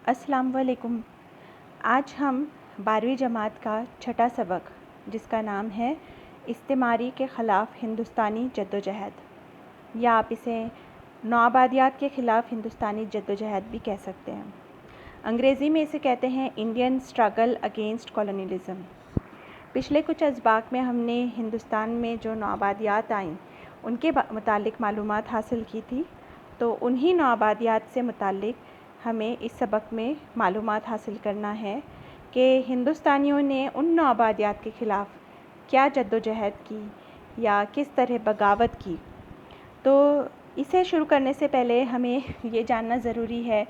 السلام علیکم۔ آج ہم 12ویں جماعت کا چھٹا سبق جس کا نام ہے استعماری کے خلاف ہندوستانی جدوجہد، یا آپ اسے نوآبادیات کے خلاف ہندوستانی جدوجہد بھی کہہ سکتے ہیں۔ انگریزی میں اسے کہتے ہیں انڈین اسٹرگل اگینسٹ کولونیلزم۔ پچھلے کچھ اسباق میں ہم نے ہندوستان میں جو نوآبادیات آئیں ان کے متعلق معلومات حاصل کی تھی، تو انہی نوآبادیات سے متعلق ہمیں اس سبق میں معلومات حاصل کرنا ہے کہ ہندوستانیوں نے ان نوآبادیات کے خلاف کیا جدوجہد کی یا کس طرح بغاوت کی۔ تو اسے شروع کرنے سے پہلے ہمیں یہ جاننا ضروری ہے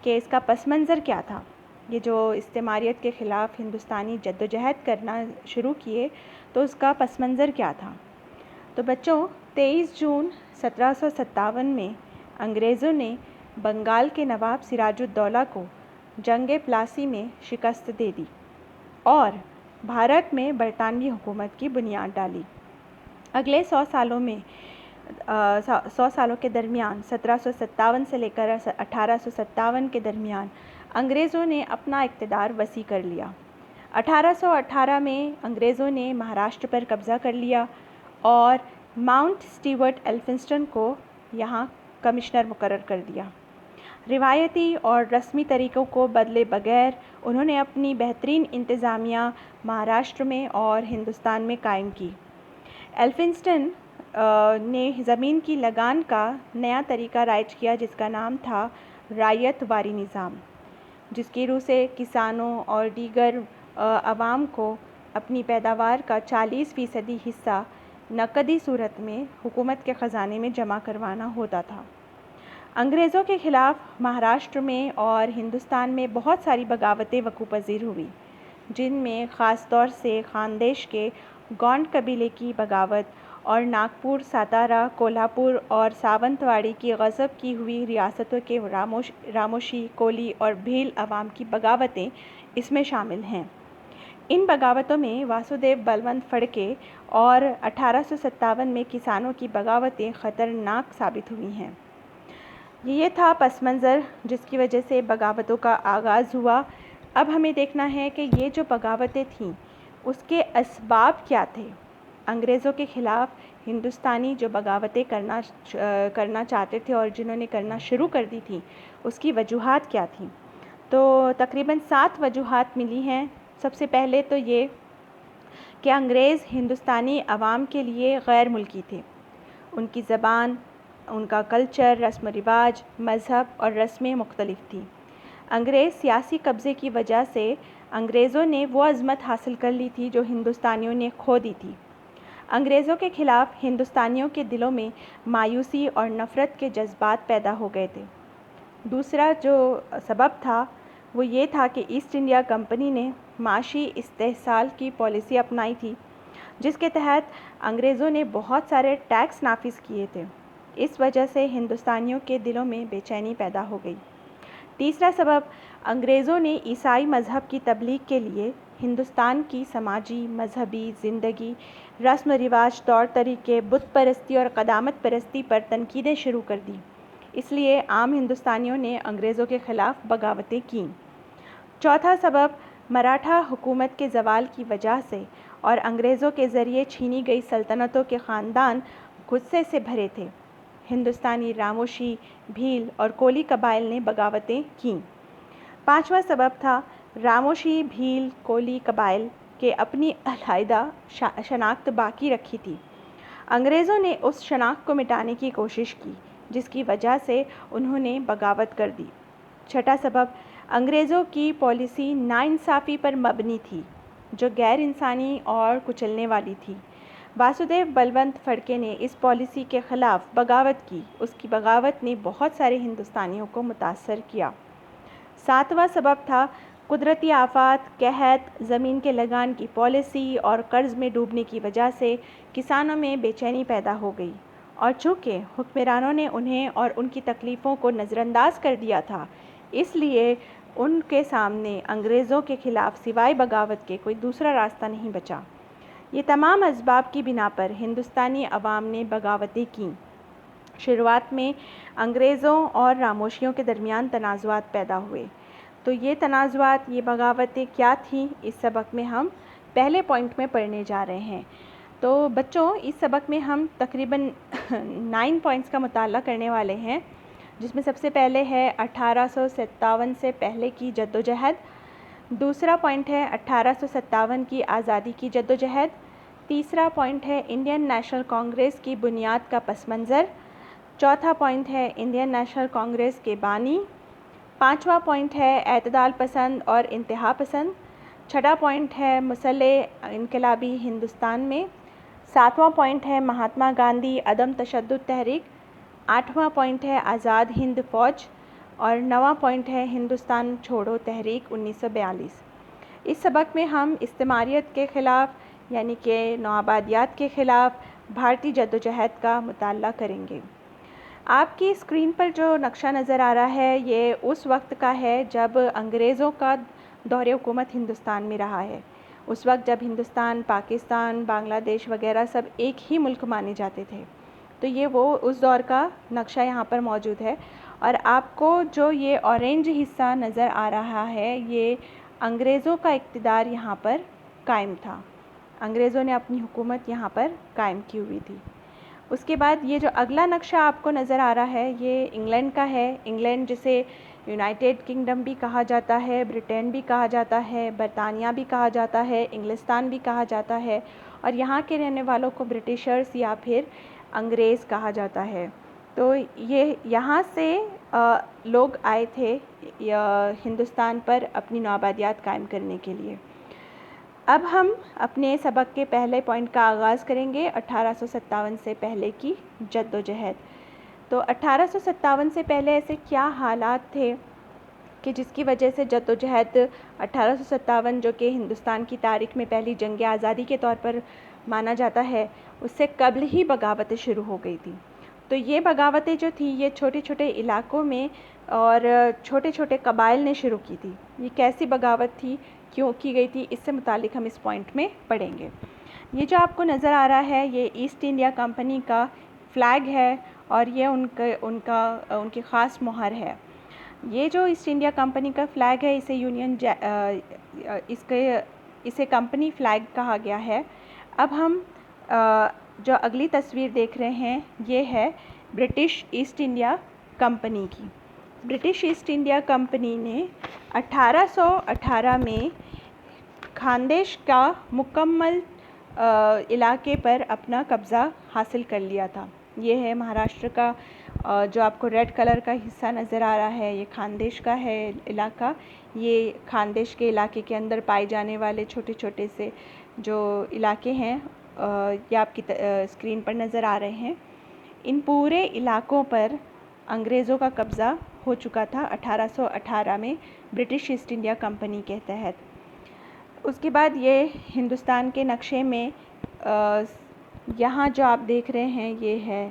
کہ اس کا پس منظر کیا تھا۔ یہ جو استعماریت کے خلاف ہندوستانی جدوجہد کرنا شروع کیے تو اس کا پس منظر کیا تھا۔ تو بچوں، 23 جون 1757 میں انگریزوں نے بنگال کے نواب سراج الدولہ کو جنگ پلاسی میں شکست دے دی اور بھارت میں برطانوی حکومت کی بنیاد ڈالی۔ اگلے 100 سالوں کے درمیان 1757 سے لے کر 1857 کے درمیان انگریزوں نے اپنا اقتدار وسیع کر لیا۔ 1818 میں انگریزوں نے مہاراشٹر پر قبضہ کر لیا اور ماؤنٹ اسٹیورٹ ایلفنسٹن کو یہاں کمشنر مقرر کر دیا۔ روایتی اور رسمی طریقوں کو بدلے بغیر انہوں نے اپنی بہترین انتظامیہ مہاراشٹر میں اور ہندوستان میں قائم کی۔ ایلفنسٹن نے زمین کی لگان کا نیا طریقہ رائج کیا جس کا نام تھا رعیت واری نظام، جس کی روح سے کسانوں اور دیگر عوام کو اپنی پیداوار کا 40% حصہ نقدی صورت میں حکومت کے خزانے میں جمع کروانا ہوتا تھا۔ انگریزوں کے خلاف مہاراشٹر میں اور ہندوستان میں بہت ساری بغاوتیں وقوع پذیر ہوئی، جن میں خاص طور سے خاندیش کے گونڈ قبیلے کی بغاوت اور ناگپور، ساتارا، کولہاپور اور ساونتواڑی کی غصب کی ہوئی ریاستوں کے راموشی، کولی اور بھیل عوام کی بغاوتیں اس میں شامل ہیں۔ ان بغاوتوں میں واسودیو بلونت پھڑکے اور 1857 میں کسانوں کی بغاوتیں خطرناک ثابت ہوئی ہیں۔ یہ تھا پس منظر جس کی وجہ سے بغاوتوں کا آغاز ہوا۔ اب ہمیں دیکھنا ہے کہ یہ جو بغاوتیں تھیں اس کے اسباب کیا تھے۔ انگریزوں کے خلاف ہندوستانی جو بغاوتیں کرنا چاہتے تھے اور جنہوں نے کرنا شروع کر دی تھی، اس کی وجوہات کیا تھیں۔ تو تقریباً 7 وجوہات ملی ہیں۔ سب سے پہلے تو یہ کہ انگریز ہندوستانی عوام کے لیے غیر ملکی تھے۔ ان کی زبان، ان کا کلچر، رسم و رواج، مذہب اور رسمیں مختلف تھیں۔ انگریز سیاسی قبضے کی وجہ سے انگریزوں نے وہ عظمت حاصل کر لی تھی جو ہندوستانیوں نے کھو دی تھی۔ انگریزوں کے خلاف ہندوستانیوں کے دلوں میں مایوسی اور نفرت کے جذبات پیدا ہو گئے تھے۔ دوسرا جو سبب تھا وہ یہ تھا کہ ایسٹ انڈیا کمپنی نے معاشی استحصال کی پالیسی اپنائی تھی، جس کے تحت انگریزوں نے بہت سارے ٹیکس نافذ کیے تھے۔ اس وجہ سے ہندوستانیوں کے دلوں میں بے چینی پیدا ہو گئی۔ تیسرا سبب، انگریزوں نے عیسائی مذہب کی تبلیغ کے لیے ہندوستان کی سماجی، مذہبی زندگی، رسم و رواج، طور طریقے، بت پرستی اور قدامت پرستی پر تنقیدیں شروع کر دیں۔ اس لیے عام ہندوستانیوں نے انگریزوں کے خلاف بغاوتیں کیں۔ چوتھا سبب، مراٹھا حکومت کے زوال کی وجہ سے اور انگریزوں کے ذریعے چھینی گئی سلطنتوں کے خاندان غصے سے بھرے تھے۔ ہندوستانی راموشی، بھیل اور کولی قبائل نے بغاوتیں کیں۔ پانچواں سبب تھا، راموشی، بھیل، کولی قبائل کے اپنی علیحدہ شناخت باقی رکھی تھی۔ انگریزوں نے اس شناخت کو مٹانے کی کوشش کی، جس کی وجہ سے انہوں نے بغاوت کر دی۔ چھٹا سبب، انگریزوں کی پالیسی ناانصافی پر مبنی تھی، جو غیر انسانی اور کچلنے والی تھی۔ واسودیو بلونت پھڑکے نے اس پالیسی کے خلاف بغاوت کی۔ اس کی بغاوت نے بہت سارے ہندوستانیوں کو متاثر کیا۔ ساتواں سبب تھا، قدرتی آفات، قحط، زمین کے لگان کی پالیسی اور قرض میں ڈوبنے کی وجہ سے کسانوں میں بے چینی پیدا ہو گئی، اور چونکہ حکمرانوں نے انہیں اور ان کی تکلیفوں کو نظر انداز کر دیا تھا، اس لیے ان کے سامنے انگریزوں کے خلاف سوائے بغاوت کے کوئی دوسرا راستہ نہیں بچا۔ یہ تمام اسباب کی بنا پر ہندوستانی عوام نے بغاوتیں کیں۔ شروعات میں انگریزوں اور راموشیوں کے درمیان تنازعات پیدا ہوئے۔ تو یہ تنازعات، یہ بغاوتیں کیا تھیں، اس سبق میں ہم پہلے پوائنٹ میں پڑھنے جا رہے ہیں۔ تو بچوں، اس سبق میں ہم تقریباً 9 پوائنٹس کا مطالعہ کرنے والے ہیں، جس میں سب سے پہلے ہے 1857 سے پہلے کی جدوجہد، دوسرا پوائنٹ ہے 1857 کی آزادی کی جدوجہد، تیسرا پوائنٹ ہے انڈین نیشنل کانگریس کی بنیاد کا پس منظر، چوتھا پوائنٹ ہے انڈین نیشنل کانگریس کے بانی، پانچواں پوائنٹ ہے اعتدال پسند اور انتہا پسند، چھٹا پوائنٹ ہے مسلح انقلابی ہندوستان میں، ساتواں پوائنٹ ہے مہاتما گاندھی عدم تشدد تحریک، آٹھواں پوائنٹ ہے آزاد ہند فوج، اور نواں پوائنٹ ہے ہندوستان چھوڑو تحریک 1942۔ اس سبق میں ہم استعماریت کے خلاف یعنی کہ نوآبادیات کے خلاف بھارتی جدوجہد کا مطالعہ کریں گے۔ آپ کی اسکرین پر جو نقشہ نظر آ رہا ہے یہ اس وقت کا ہے جب انگریزوں کا دور حکومت ہندوستان میں رہا ہے۔ اس وقت جب ہندوستان، پاکستان، بنگلہ دیش وغیرہ سب ایک ہی ملک مانے جاتے تھے، تو یہ وہ اس دور کا نقشہ یہاں پر موجود ہے۔ اور آپ کو جو یہ اورینج حصہ نظر آ رہا ہے یہ انگریزوں کا اقتدار یہاں پر قائم تھا، انگریزوں نے اپنی حکومت یہاں پر قائم کی ہوئی تھی۔ اس کے بعد یہ جو اگلا نقشہ آپ کو نظر آ رہا ہے یہ انگلینڈ کا ہے، انگلینڈ جسے یونائٹڈ کنگڈم بھی کہا جاتا ہے، برٹین بھی کہا جاتا ہے، برطانیہ بھی کہا جاتا ہے، انگلستان بھی کہا جاتا ہے، اور یہاں کے رہنے والوں کو برٹشرز یا پھر انگریز کہا جاتا ہے۔ تو یہ یہاں سے لوگ آئے تھے ہندوستان پر اپنی نوآبادیات قائم کرنے کے لیے۔ اب ہم اپنے سبق کے پہلے پوائنٹ کا آغاز کریں گے 1857 سے پہلے کی جدوجہد۔ تو 1857 سے پہلے ایسے کیا حالات تھے کہ جس کی وجہ سے جدوجہد 1857 جو کہ ہندوستان کی تاریخ میں پہلی جنگ آزادی کے طور پر مانا جاتا ہے، اس سے قبل ہی بغاوتیں شروع ہو گئی تھیں۔ تو یہ بغاوتیں جو تھیں یہ چھوٹے چھوٹے علاقوں میں اور چھوٹے چھوٹے قبائل نے شروع کی تھی۔ یہ کیسی بغاوت تھی، کیوں کی گئی تھی، اس سے متعلق ہم اس پوائنٹ میں پڑھیں گے۔ یہ جو آپ کو نظر آ رہا ہے یہ ایسٹ انڈیا کمپنی کا فلیگ ہے اور یہ ان کی خاص مہر ہے۔ یہ جو ایسٹ انڈیا کمپنی کا فلیگ ہے اسے کمپنی فلیگ کہا گیا ہے۔ اب ہم جو اگلی تصویر دیکھ رہے ہیں یہ ہے برٹش ایسٹ انڈیا کمپنی کی۔ برٹش ایسٹ انڈیا کمپنی نے 1818 میں خاندیش کا مکمل علاقے پر اپنا قبضہ حاصل کر لیا تھا۔ یہ ہے مہاراشٹر کا جو آپ کو ریڈ کلر کا حصہ نظر آ رہا ہے، یہ خاندیش کا ہے علاقہ۔ یہ خاندیش کے علاقے کے اندر پائے جانے والے چھوٹے چھوٹے سے جو علاقے ہیں یہ آپ کی اسکرین پر نظر آ رہے ہیں۔ ان پورے علاقوں پر انگریزوں کا قبضہ ہو چکا تھا 1818 میں برٹش ایسٹ انڈیا کمپنی کے تحت۔ اس کے بعد یہ ہندوستان کے نقشے میں یہاں جو آپ دیکھ رہے ہیں یہ ہے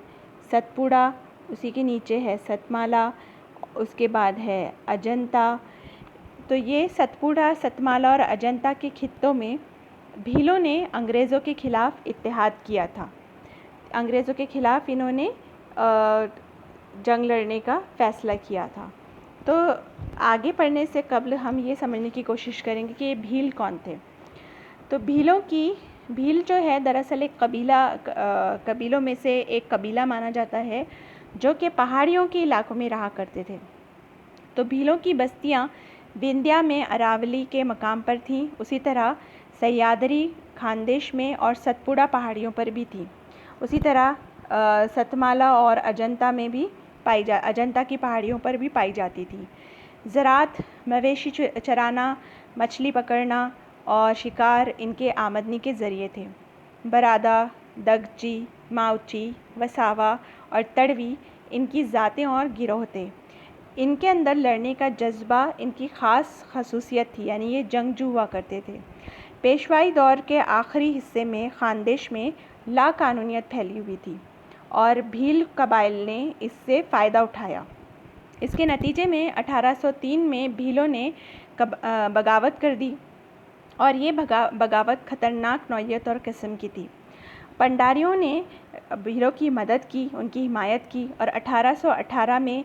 ست پوڑا، اسی کے نیچے ہے ست مالا، اس کے بعد ہے اجنتا۔ تو یہ ست پوڑا، ست مالا اور اجنتا کے خطوں میں بھیلوں نے انگریزوں کے خلاف اتحاد کیا تھا۔ انگریزوں کے خلاف انہوں نے جنگ لڑنے کا فیصلہ کیا تھا۔ تو آگے پڑھنے سے قبل ہم یہ سمجھنے کی کوشش کریں گے کہ یہ بھیل کون تھے۔ تو بھیل جو ہے دراصل ایک قبیلوں میں سے ایک قبیلہ مانا جاتا ہے جو کہ پہاڑیوں کے علاقوں میں رہا کرتے تھے۔ تو بھیلوں کی بستیاں وندھیا میں اراولی کے مقام پر تھیں، اسی طرح سہیادری خاندیش میں اور ست پوڑا پہاڑیوں پر بھی تھیں، اسی طرح ستمالا اور اجنتا کی پہاڑیوں پر بھی پائی جاتی تھی۔ زراعت، مویشی چرانا، مچھلی پکڑنا اور شکار ان کے آمدنی کے ذریعے تھے۔ برادا، دگچی، ماؤچی، وساوا اور تڑوی ان کی ذاتیں اور گروہ تھے۔ ان کے اندر لڑنے کا جذبہ ان کی خاص خصوصیت تھی، یعنی یہ جنگجو ہوا کرتے تھے۔ پیشوائی دور کے آخری حصے میں خاندیش میں لا قانونیت پھیلی ہوئی تھی اور بھیل قبائل نے اس سے فائدہ اٹھایا۔ اس کے نتیجے میں 1803 میں بھیلوں نے بغاوت کر دی اور یہ بغاوت خطرناک نوعیت اور قسم کی تھی۔ پنڈاریوں نے بھیلوں کی مدد کی، ان کی حمایت کی، اور 1818 میں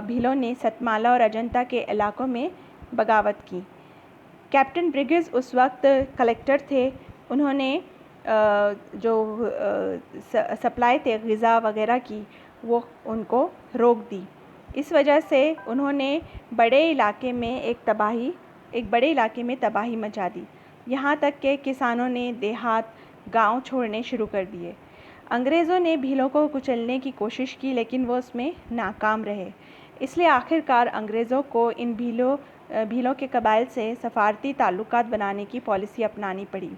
بھیلوں نے ست مالا اور اجنتا کے علاقوں میں بغاوت کی۔ کیپٹن برگز اس وقت کلیکٹر تھے، انہوں نے جو سپلائی تھے غذا وغیرہ کی وہ ان کو روک دی۔ اس وجہ سے انہوں نے بڑے علاقے میں تباہی مچا دی، یہاں تک کہ کسانوں نے دیہات گاؤں چھوڑنے شروع کر دیے۔ انگریزوں نے بھیلوں کو کچلنے کی کوشش کی لیکن وہ اس میں ناکام رہے، اس لیے آخر کار انگریزوں کو ان بھیلوں کے قبائل سے سفارتی تعلقات بنانے کی پالیسی اپنانی پڑی۔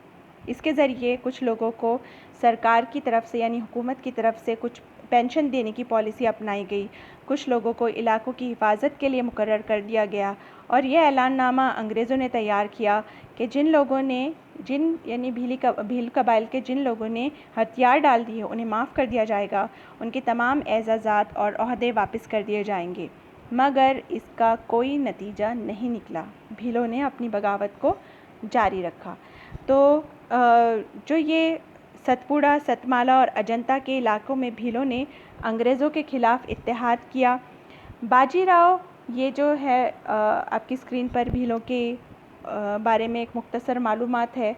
اس کے ذریعے کچھ لوگوں کو سرکار کی طرف سے یعنی حکومت کی طرف سے کچھ پینشن دینے کی پالیسی اپنائی گئی، کچھ لوگوں کو علاقوں کی حفاظت کے لیے مقرر کر دیا گیا، اور یہ اعلان نامہ انگریزوں نے تیار کیا کہ یعنی بھیل قبائل کے جن لوگوں نے ہتھیار ڈال دیے انہیں معاف کر دیا جائے گا، ان کے تمام اعزازات اور عہدے واپس کر دیے جائیں گے۔ مگر اس کا کوئی نتیجہ نہیں نکلا، بھیلوں نے اپنی بغاوت کو جاری رکھا۔ تو جو یہ ستپوڑا، ستمالا اور اجنتا کے علاقوں میں بھیلوں نے انگریزوں کے خلاف اتحاد کیا۔ باجی راؤ، یہ جو ہے آپ کی اسکرین پر بھیلوں کے بارے میں ایک مختصر معلومات ہے۔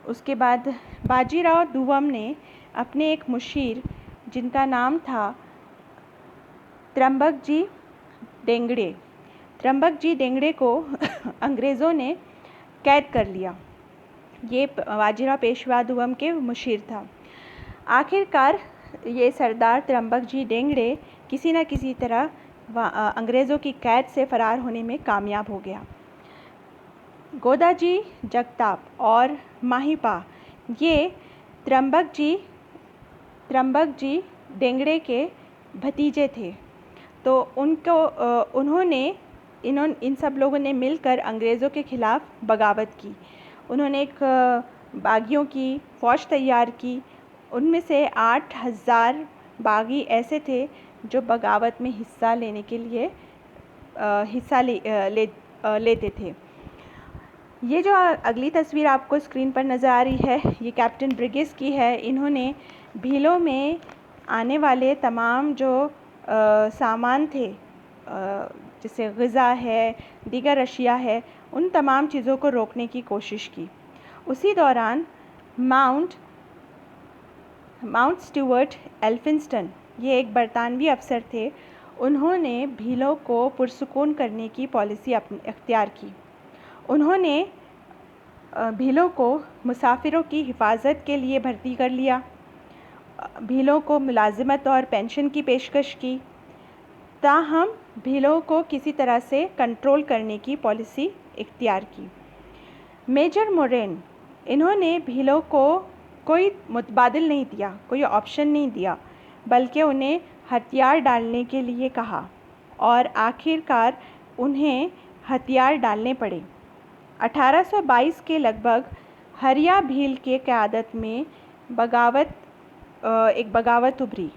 اس کے بعد باجی راؤ دوم نے اپنے ایک مشیر جن کا نام تھا ترمبک جی ڈینگڑے کو انگریزوں نے قید کر لیا۔ یہ باجی راؤ پیشوا دوم کے مشیر تھا۔ آخر کار یہ سردار ترمبک جی ڈینگڑے کسی نہ کسی طرح انگریزوں کی قید سے فرار ہونے میں کامیاب ہو گیا۔ گودا جی جگتاپ اور ماہیپا یہ ترمبک جی ڈینگڑے کے بھتیجے تھے، تو ان سب لوگوں نے مل کر انگریزوں کے خلاف بغاوت کی۔ انہوں نے ایک باغیوں کی فوج تیار کی، ان میں سے 8,000 باغی ایسے تھے جو بغاوت میں حصہ لیتے تھے۔ یہ جو اگلی تصویر آپ کو اسکرین پر نظر آ رہی ہے یہ کیپٹن برگز کی ہے۔ انہوں نے بھیلوں میں آنے والے تمام جو سامان تھے جیسے غذا ہے، دیگر اشیاء ہے، ان تمام چیزوں کو روکنے کی کوشش کی۔ اسی دوران ماؤنٹ اسٹیورٹ ایلفنسٹن، یہ ایک برطانوی افسر تھے، انہوں نے بھیلوں کو پرسکون کرنے کی پالیسی اختیار کی۔ انہوں نے بھیلوں کو مسافروں کی حفاظت کے لیے بھرتی کر لیا، بھیلوں کو ملازمت اور پینشن کی پیشکش کی، تاہم بھیلوں کو کسی طرح سے کنٹرول کرنے کی پالیسی اختیار کی۔ میجر مورین، انہوں نے بھیلوں کو کوئی متبادل نہیں دیا، کوئی آپشن نہیں دیا، بلکہ انہیں ہتھیار ڈالنے کے لیے کہا، اور آخر کار انہیں ہتھیار ڈالنے پڑے۔ 1822 کے لگ بھگ ہریا بھیل کے قیادت میں ایک بغاوت ابھری۔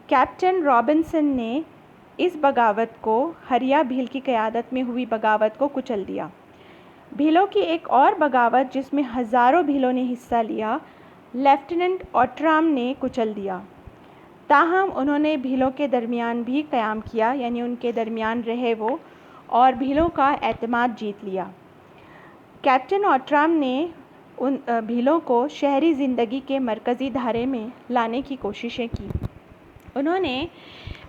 کیپٹن رابنسن نے اس بغاوت کو ہریا بھیل کی قیادت میں ہوئی بغاوت کو کچل دیا۔ بھیلوں کی ایک اور بغاوت جس میں ہزاروں بھیلوں نے حصہ لیا، لیفٹیننٹ اوٹرام نے کچل دیا، تاہم انہوں نے بھیلوں کے درمیان بھی قیام کیا، یعنی ان کے درمیان رہے وہ اور بھیلوں کا اعتماد جیت لیا۔ کیپٹن اوٹرام نے ان بھیلوں کو شہری زندگی کے مرکزی دھارے میں لانے کی کوششیں کی۔ انہوں نے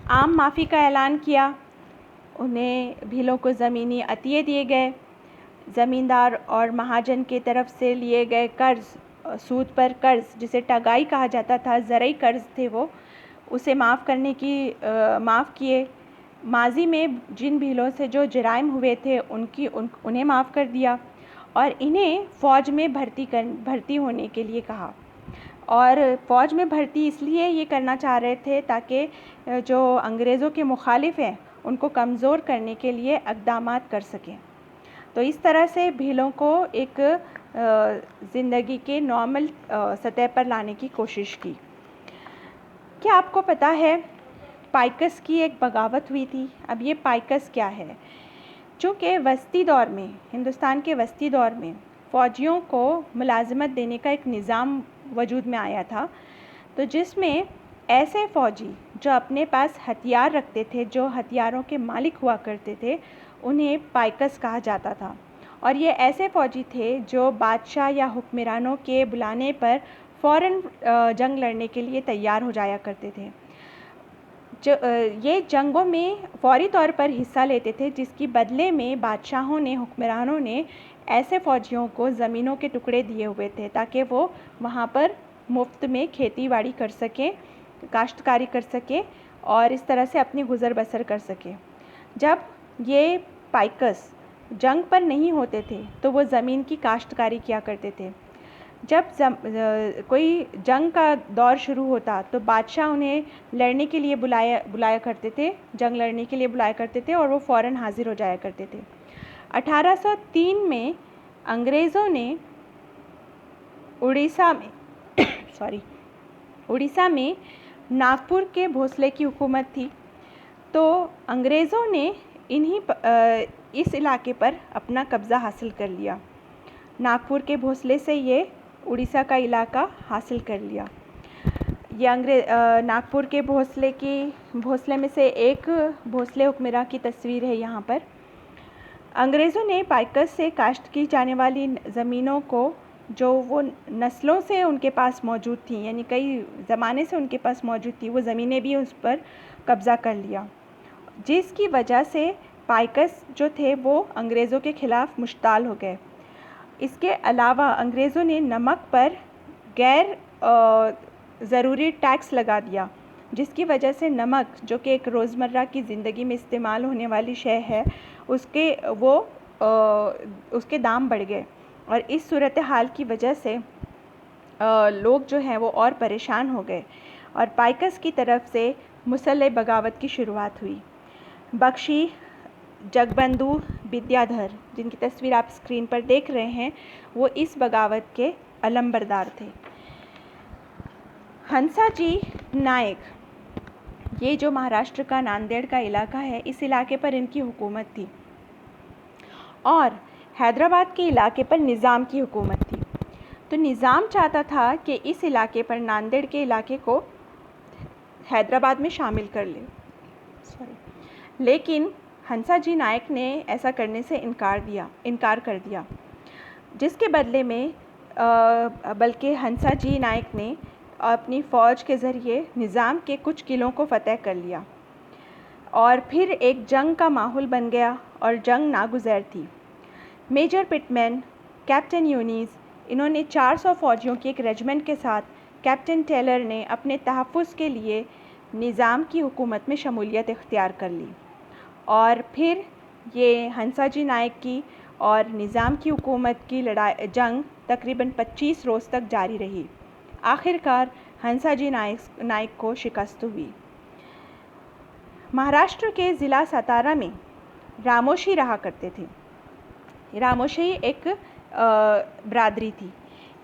عام معافی کا اعلان کیا، انہیں بھیلوں کو زمینی عطیے دیے گئے، زمیندار اور مہاجن کی طرف سے لیے گئے قرض، سود پر قرض جسے ٹگائی کہا جاتا تھا، زرعی قرض تھے وہ، اسے معاف کیے۔ ماضی میں جن بھیلوں سے جو جرائم ہوئے تھے انہیں معاف کر دیا، اور انہیں فوج میں بھرتی ہونے کے لیے کہا، اور فوج میں بھرتی اس لیے یہ کرنا چاہ رہے تھے تاکہ جو انگریزوں کے مخالف ہیں ان کو کمزور کرنے کے لیے اقدامات کر سکیں۔ تو اس طرح سے بھیلوں کو ایک زندگی کے نارمل سطح پر لانے کی کوشش کی۔ کیا آپ کو پتہ ہے پائکس کی ایک بغاوت ہوئی تھی؟ اب یہ پائکس کیا ہے؟ چونکہ وسطی دور میں، ہندوستان کے وسطی دور میں فوجیوں کو ملازمت دینے کا ایک نظام وجود میں آیا تھا، تو جس میں ایسے فوجی جو اپنے پاس ہتھیار رکھتے تھے، جو ہتھیاروں کے مالک ہوا کرتے تھے، انہیں پائکس کہا جاتا تھا، اور یہ ایسے فوجی تھے جو بادشاہ یا حکمرانوں کے بلانے پر فوراً جنگ لڑنے کے لیے تیار ہو جایا کرتے تھے۔ یہ جنگوں میں فوری طور پر حصہ لیتے تھے، جس کی بدلے میں بادشاہوں نے، حکمرانوں نے ایسے فوجیوں کو زمینوں کے ٹکڑے دیے ہوئے تھے تاکہ وہ وہاں پر مفت میں کھیتی باڑی کر سکیں، کاشتکاری کر سکیں اور اس طرح سے اپنی گزر بسر کر سکیں۔ جب یہ پائکس جنگ پر نہیں ہوتے تھے تو وہ زمین کی کاشتکاری کیا کرتے تھے۔ جب کوئی جنگ کا دور شروع ہوتا تو بادشاہ انہیں لڑنے کے لیے بلایا کرتے تھے، جنگ لڑنے کے لیے بلایا کرتے تھے اور وہ فوراً حاضر ہو جایا کرتے تھے۔ 1803 میں انگریزوں نے اڑیسہ میں ناگپور کے بھوسلے کی حکومت تھی، تو انگریزوں نے اس علاقے پر اپنا قبضہ حاصل کر لیا۔ ناگپور کے بھوسلے سے یہ اڑیسہ کا علاقہ حاصل کر لیا۔ یہ ناگپور کے بھوسلے میں سے ایک بھوسلے حکمراں کی تصویر ہے یہاں پر۔ انگریزوں نے پائکس سے کاشت کی جانے والی زمینوں کو، جو وہ نسلوں سے ان کے پاس موجود تھیں، یعنی کئی زمانے سے ان کے پاس موجود تھی، وہ زمینیں بھی اس پر قبضہ کر لیا، جس کی وجہ سے پائکس جو تھے وہ انگریزوں کے خلاف مشتعل ہو گئے۔ اس کے علاوہ انگریزوں نے نمک پر غیر ضروری ٹیکس لگا دیا، جس کی وجہ سے نمک، جو کہ ایک روزمرہ کی زندگی میں استعمال ہونے والی شے ہے، اس کے دام بڑھ گئے، اور اس صورتحال کی وجہ سے لوگ جو ہیں وہ اور پریشان ہو گئے، اور پائکس کی طرف سے مسلح بغاوت کی شروعات ہوئی۔ بخشی، جگبندھو ودیادھر، جن کی تصویر آپ اسکرین پر دیکھ رہے ہیں، وہ اس بغاوت کے علم بردار تھے۔ ہنسا جی نائک، یہ جو مہاراشٹر کا ناندیڑ کا علاقہ ہے، اس علاقے پر ان کی حکومت تھی، اور حیدرآباد کے علاقے پر نظام کی حکومت تھی۔ تو نظام چاہتا تھا کہ اس علاقے پر، ناندیڑ کے علاقے کو حیدرآباد میں شامل کر لے، لیکن ہنسا جی نائک نے ایسا کرنے سے انکار کر دیا، جس کے بدلے میں بلکہ ہنسا جی نائک نے اپنی فوج کے ذریعے نظام کے کچھ قلعوں کو فتح کر لیا، اور پھر ایک جنگ کا ماحول بن گیا، اور جنگ ناگزیر تھی۔ میجر پٹمین، کیپٹن یونیز، انہوں نے 400 فوجیوں کی ایک ریجمنٹ کے ساتھ کیپٹن ٹیلر نے اپنے تحفظ کے لیے نظام کی حکومت میں شمولیت اختیار کر لی، اور پھر یہ ہنسا جی نائک کی اور نظام کی حکومت کی جنگ تقریباً 25 روز تک جاری رہی۔ آخر کار ہنسا جی نائک کو شکست ہوئی۔ مہاراشٹر کے ضلع ستارا میں راموشی رہا کرتے تھے۔ راموشی ایک برادری تھی۔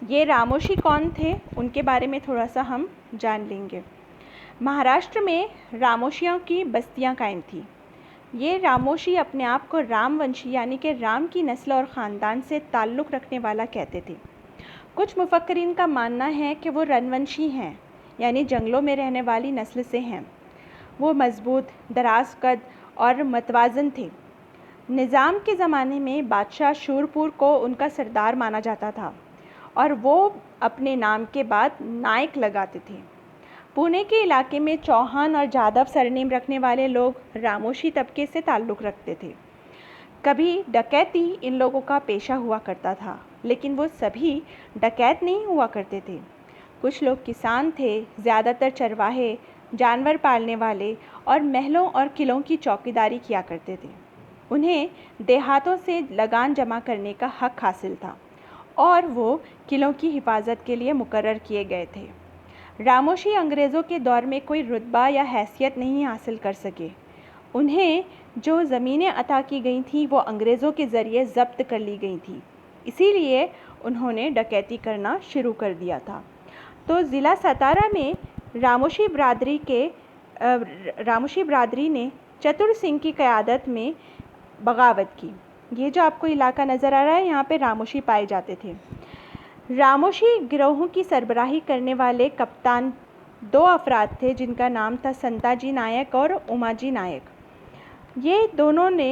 یہ راموشی کون تھے، ان کے بارے میں تھوڑا سا ہم جان لیں گے۔ مہاراشٹر میں راموشیوں کی بستیاں قائم تھیں۔ یہ راموشی اپنے آپ کو رام ونشی، یعنی کہ رام کی نسل اور خاندان سے تعلق رکھنے والا کہتے تھے۔ کچھ مفکرین کا ماننا ہے کہ وہ رنونشی ہیں، یعنی جنگلوں میں رہنے والی نسل سے ہیں۔ وہ مضبوط، دراز قد اور متوازن تھے۔ نظام کے زمانے میں بادشاہ شورپور کو ان کا سردار مانا جاتا تھا، اور وہ اپنے نام کے بعد نائک لگاتے تھے۔ پونے کے علاقے میں چوہان اور جادو سرنیم رکھنے والے لوگ راموشی طبقے سے تعلق رکھتے تھے۔ کبھی ڈکیتی ان لوگوں کا پیشہ ہوا کرتا تھا، لیکن وہ سبھی ڈکیت نہیں ہوا کرتے تھے۔ کچھ لوگ کسان تھے، زیادہ تر چرواہے، جانور پالنے والے، اور محلوں اور قلعوں کی چوکیداری کیا کرتے تھے۔ انہیں دیہاتوں سے لگان جمع کرنے کا حق حاصل تھا، اور وہ قلعوں کی حفاظت کے لیے مقرر کیے گئے تھے۔ راموشی انگریزوں کے دور میں کوئی رتبہ یا حیثیت نہیں حاصل کر سکے۔ انہیں جو زمینیں عطا کی گئی تھیں وہ انگریزوں کے ذریعے ضبط کر لی گئی تھیں، اسی لیے انہوں نے ڈکیتی کرنا شروع کر دیا تھا۔ تو ضلع ستارا میں راموشی برادری نے چتر سنگھ کی قیادت میں بغاوت کی۔ یہ جو آپ کو علاقہ نظر آ رہا ہے، یہاں پہ راموشی پائے جاتے تھے۔ راموشی گروہوں کی سربراہی کرنے والے کپتان 2 افراد تھے، جن کا نام تھا سنتا جی نائک اور اما جی نائک۔ یہ دونوں نے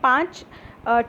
5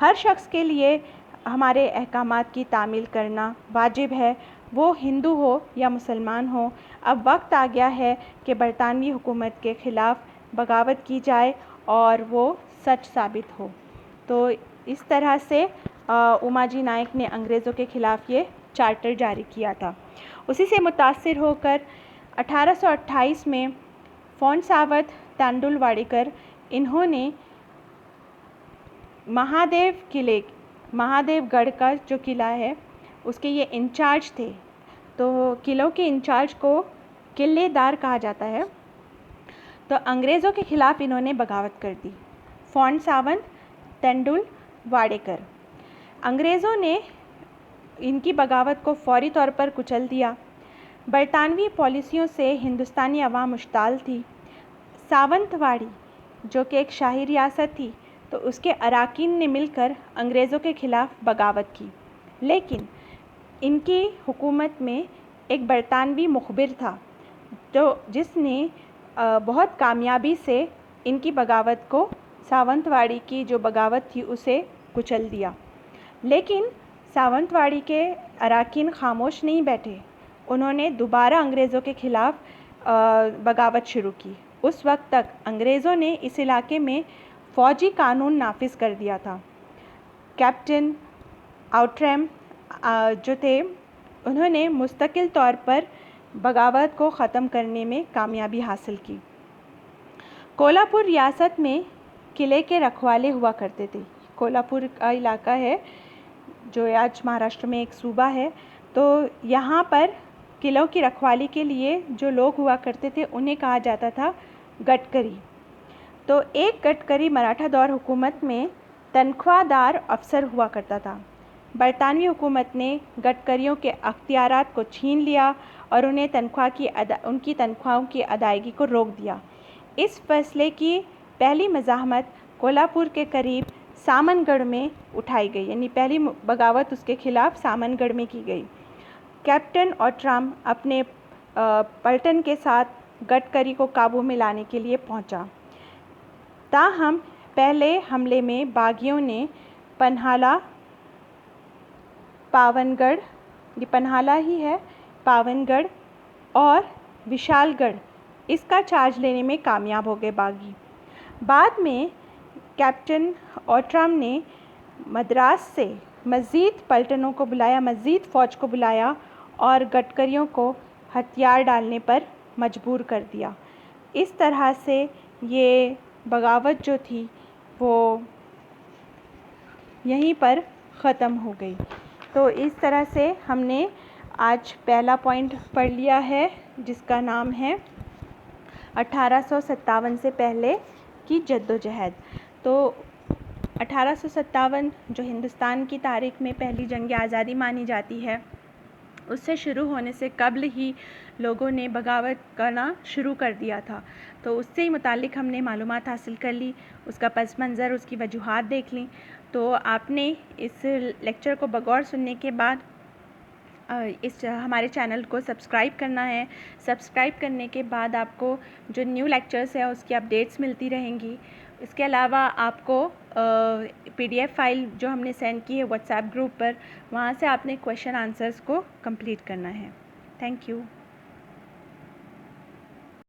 ہر شخص کے لیے ہمارے احکامات کی تعمیل کرنا واجب ہے، وہ ہندو ہو یا مسلمان ہو۔ اب وقت آ گیا ہے کہ برطانوی حکومت کے خلاف بغاوت کی جائے اور وہ سچ ثابت ہو۔ تو اس طرح سے اماجی نائک نے انگریزوں کے خلاف یہ چارٹر جاری کیا تھا۔ اسی سے متاثر ہو کر 1828 میں فون ساوت تانڈل واڈیکر انہوں نے مہادیو گڑھ کا جو قلعہ ہے اس کے یہ انچارج تھے۔ تو قلعوں کے انچارج کو قلعے دار کہا جاتا ہے۔ تو انگریزوں کے خلاف انہوں نے بغاوت کر دی، فون ساوت تانڈل واڈیکر۔ انگریزوں نے ان کی بغاوت کو فوری طور پر کچل دیا۔ برطانوی پالیسیوں سے ہندوستانی عوام مشتعل تھی۔ ساونت واڑی جو کہ ایک شاہی ریاست تھی، تو اس کے اراکین نے مل کر انگریزوں کے خلاف بغاوت کی، لیکن ان کی حکومت میں ایک برطانوی مخبر تھا جس نے بہت کامیابی سے ان کی بغاوت کو، ساونت واڑی کی جو بغاوت تھی اسے کچل دیا۔ لیکن ساونت واڑی کے اراکین خاموش نہیں بیٹھے، انہوں نے دوبارہ انگریزوں کے خلاف بغاوت شروع کی۔ اس وقت تک انگریزوں نے اس علاقے میں فوجی قانون نافذ کر دیا تھا۔ کیپٹن آؤٹرم جو تھے انہوں نے مستقل طور پر بغاوت کو ختم کرنے میں کامیابی حاصل کی۔ کولہاپور ریاست میں قلعے کے رکھوالے ہوا کرتے تھے۔ کولہاپور کا علاقہ ہے جو آج مہاراشٹر میں ایک صوبہ ہے، تو یہاں پر قلعوں کی رکھوالی کے لیے جو لوگ ہوا کرتے تھے انہیں کہا جاتا تھا گٹکری۔ تو ایک گٹکری مراٹھا دور حکومت میں تنخواہ دار افسر ہوا کرتا تھا۔ برطانوی حکومت نے گٹکریوں کے اختیارات کو چھین لیا اور ان کی تنخواہوں کی ادائیگی کو روک دیا۔ اس فیصلے کی پہلی مزاحمت کولہاپور کے قریب سامن گڑھ میں اٹھائی گئی، یعنی پہلی بغاوت اس کے خلاف سامن گڑھ میں کی گئی۔ کیپٹن آؤٹرم اپنے پلٹن کے ساتھ گٹکری کو قابو میں لانے کے لیے پہنچا، تاہم پہلے حملے میں باغیوں نے پنہالہ پاون گڑھ اور وشال گڑھ اس کا چارج لینے میں کامیاب ہو گئے باغی۔ بعد میں کیپٹن آؤٹرم نے مدراس سے مزید پلٹنوں کو بلایا، مزید فوج کو بلایا اور گٹکریوں کو ہتھیار ڈالنے پر مجبور کر دیا۔ اس طرح سے یہ بغاوت جو تھی وہ یہیں پر ختم ہو گئی۔ تو اس طرح سے ہم نے آج پہلا پوائنٹ پڑھ لیا ہے جس کا نام ہے 1857 سے پہلے کی جدوجہد۔ تو 1857 جو ہندوستان کی تاریخ میں پہلی جنگ آزادی مانی جاتی ہے، اس سے شروع ہونے سے قبل ہی لوگوں نے بغاوت کرنا شروع کر دیا تھا۔ تو اس سے متعلق ہم نے معلومات حاصل کر لی، اس کا پس منظر، اس کی وجوہات دیکھ لیں۔ تو آپ نے اس لیکچر کو بغور سننے کے بعد ہمارے چینل کو سبسکرائب کرنا ہے۔ سبسکرائب کرنے کے بعد آپ کو جو نیو لیکچرز ہیں اس کی اپڈیٹس ملتی رہیں گی۔ اس کے علاوہ آپ کو PDF فائل جو ہم نے سینڈ کی ہے واٹس ایپ گروپ پر، وہاں سے آپ نے کویشچن آنسرز کو کمپلیٹ کرنا ہے۔ Thank you.